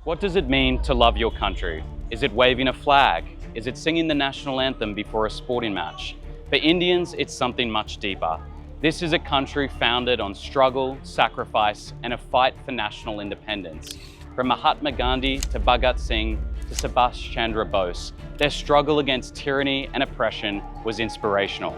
What does it mean to love your country? Is it waving a flag? Is it singing the national anthem before a sporting match? For Indians, it's something much deeper. This is a country founded on struggle, sacrifice, and a fight for national independence. From Mahatma Gandhi to Bhagat Singh to Subhash Chandra Bose, their struggle against tyranny and oppression was inspirational.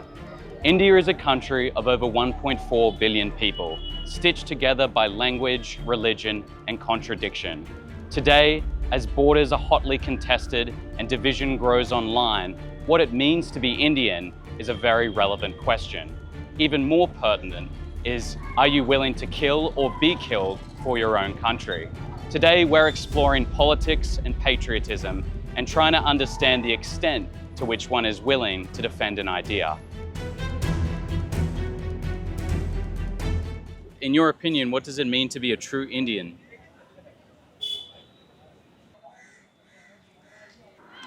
India is a country of over 1.4 billion people, stitched together by language, religion, and contradiction. Today, as borders are hotly contested and division grows online, what it means to be Indian is a very relevant question. Even more pertinent is, are you willing to kill or be killed for your own country? Today, we're exploring politics and patriotism and trying to understand the extent to which one is willing to defend an idea. In your opinion, what does it mean to be a true Indian?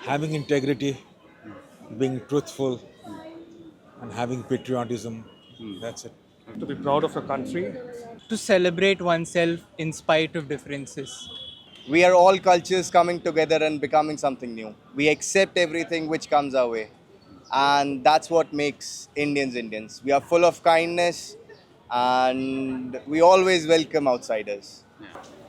Having integrity, being truthful, and having patriotism. That's it. To be proud of your country. To celebrate oneself in spite of differences. We are all cultures coming together and becoming something new. We accept everything which comes our way. And that's what makes Indians Indians. We are full of kindness and we always welcome outsiders.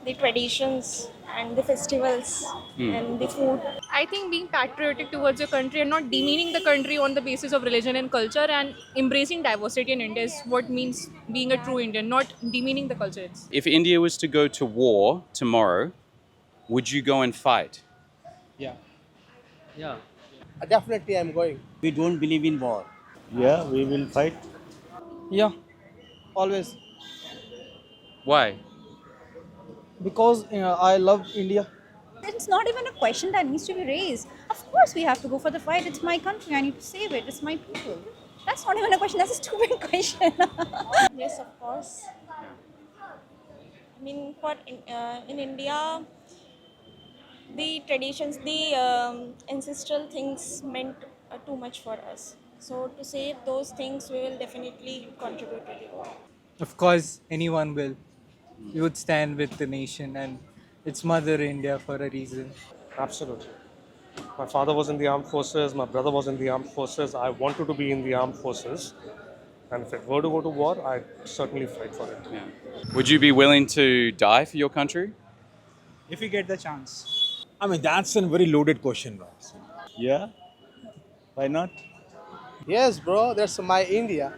The traditions and the festivals and the food. I think being patriotic towards your country and not demeaning the country on the basis of religion and culture, and embracing diversity in India is what means being a true Indian, not demeaning the culture. If India was to go to war tomorrow, would you go and fight? Yeah. Definitely I'm going. We don't believe in war. Yeah, we will fight. Yeah, always. Why? Because I love India. It's not even a question that needs to be raised. Of course we have to go for the fight. It's my country. I need to save it. It's my people. That's not even a question. That's a stupid question. Yes, of course. I mean, in India, the traditions, the ancestral things meant too much for us. So to save those things, we will definitely contribute to the war. Of course, anyone will. You would stand with the nation, and it's Mother India for a reason. Absolutely. My father was in the armed forces, my brother was in the armed forces. I wanted to be in the armed forces. And if it were to go to war, I'd certainly fight for it. Yeah. Would you be willing to die for your country? If we get the chance. I mean, that's a very loaded question, Ross. Yeah. Why not? Yes, bro, that's my India.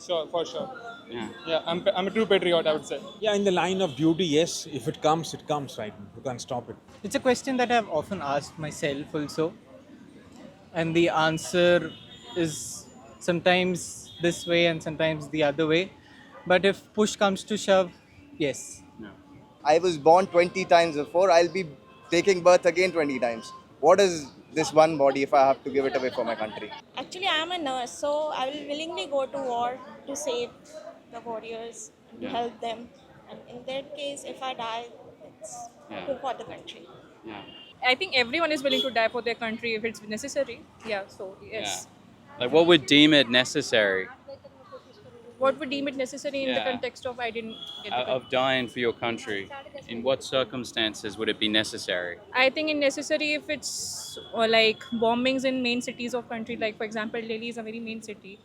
Sure, for sure. Yeah. Yeah, I'm a true patriot, I would say. Yeah, in the line of duty, yes. If it comes, right? You can't stop it. It's a question that I've often asked myself also. And the answer is sometimes this way and sometimes the other way. But if push comes to shove, yes. I was born 20 times before, I'll be taking birth again 20 times. What is this one body if I have to give it away for my country? Actually, I am a nurse, so I will willingly go to war to save the warriors and to help them. And in that case, if I die, it's good for the country. Yeah. I think everyone is willing to die for their country if it's necessary. Yeah, so yes. Like, what would deem it necessary What would deem it necessary in the Yeah. context of I didn't get the of dying for your country? In what circumstances would it be necessary? I think it's necessary if it's like bombings in main cities of country, like for example Delhi is a very main city,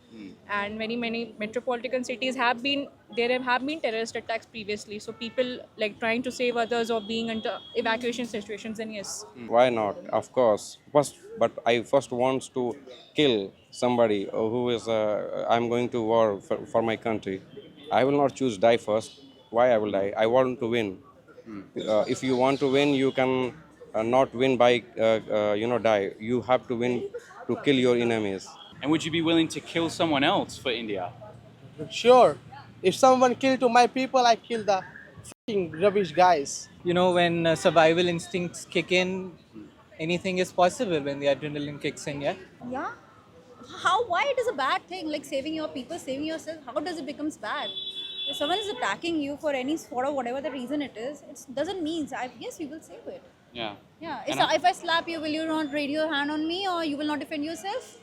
and many metropolitan cities have been terrorist attacks previously, so people like trying to save others or being under evacuation situations, then yes. Why not? Of course. But I first want to kill somebody who is. I'm going to war for my country. I will not choose die first. Why I will die? I want to win. If you want to win, you can not win by die. You have to win to kill your enemies. And would you be willing to kill someone else for India? Sure. If someone kill to my people, I kill the fucking rubbish guys. You know, when survival instincts kick in, anything is possible when the adrenaline kicks in, yeah? Yeah. Why it is a bad thing? Like saving your people, saving yourself. How does it becomes bad? If someone is attacking you for any sort of whatever the reason it is, it doesn't mean. Yes, we will save it. Yeah. Yeah. And If I slap you, will you not raise your hand on me, or you will not defend yourself?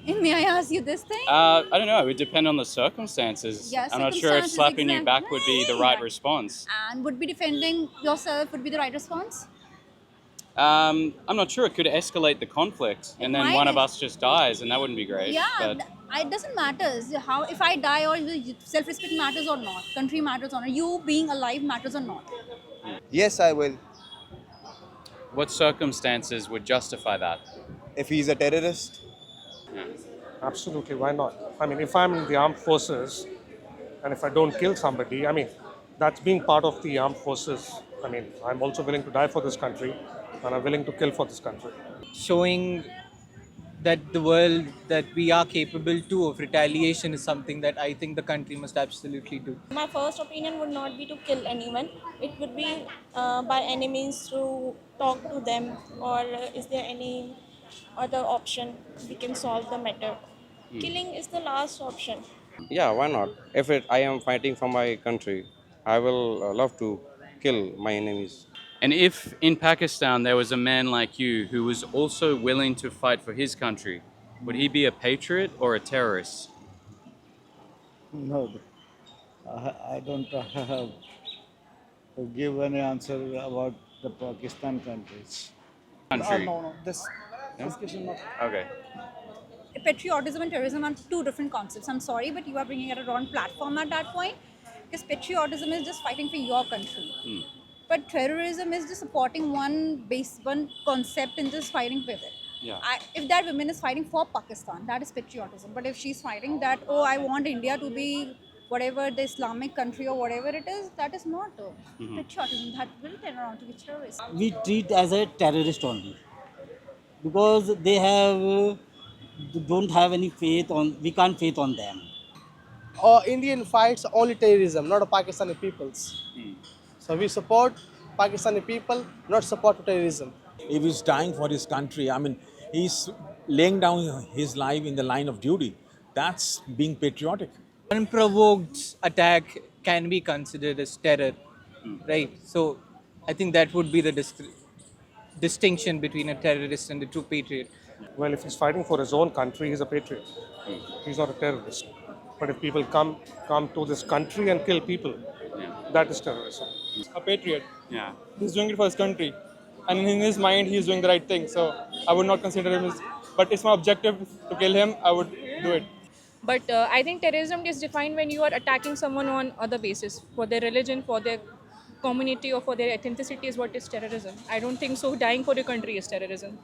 May I ask you this thing? I don't know. It would depend on the circumstances. Yeah, I'm not sure if circumstances, slapping you exactly. back would be the right response. And would be defending yourself would be the right response? I'm not sure. It could escalate the conflict, and then might one of es- us just dies, and that wouldn't be great. Yeah, But it doesn't matter how if I die or self-respect matters or not, country matters or not, you being alive matters or not. Yes, I will. what circumstances would justify that? If he's a terrorist, Absolutely, why not? I mean, if I'm in the armed forces and if I don't kill somebody, I mean, that's being part of the armed forces. I mean, I'm also willing to die for this country and I'm willing to kill for this country. Showing that the world that we are capable too of retaliation is something that I think the country must absolutely do. My first opinion would not be to kill anyone. It would be by any means to talk to them, or is there any other option we can solve the matter. Killing is the last option. Yeah, why not? If I am fighting for my country, I will love to kill my enemies. And if in Pakistan there was a man like you who was also willing to fight for his country, would he be a patriot or a terrorist? No, I don't give any answer about the Pakistan countries. Country. No. This question not. Okay. Patriotism and terrorism are two different concepts. I'm sorry, but you are bringing it a wrong platform at that point. Because patriotism is just fighting for your country. But terrorism is just supporting one concept and just fighting with it. Yeah. If that woman is fighting for Pakistan, that is patriotism. But if she's fighting that, oh, I want India to be whatever the Islamic country or whatever it is, that is not patriotism. That will turn around to be terrorism. We treat as a terrorist only because they don't have any faith on. We can't faith on them. Indian fights only terrorism, not Pakistani peoples. So we support Pakistani people, not support terrorism. If he's dying for his country, I mean, he's laying down his life in the line of duty. That's being patriotic. Unprovoked attack can be considered as terror, right? So I think that would be the distinction between a terrorist and a true patriot. Well, if he's fighting for his own country, he's a patriot. He's not a terrorist. But if people come to this country and kill people, that is terrorism. A patriot. Yeah. He's doing it for his country. And in his mind, he's doing the right thing. So I would not consider him as. But it's my objective to kill him, I would do it. But I think terrorism is defined when you are attacking someone on other basis, for their religion, for their community, or for their ethnicity is what is terrorism. I don't think so. Dying for your country is terrorism.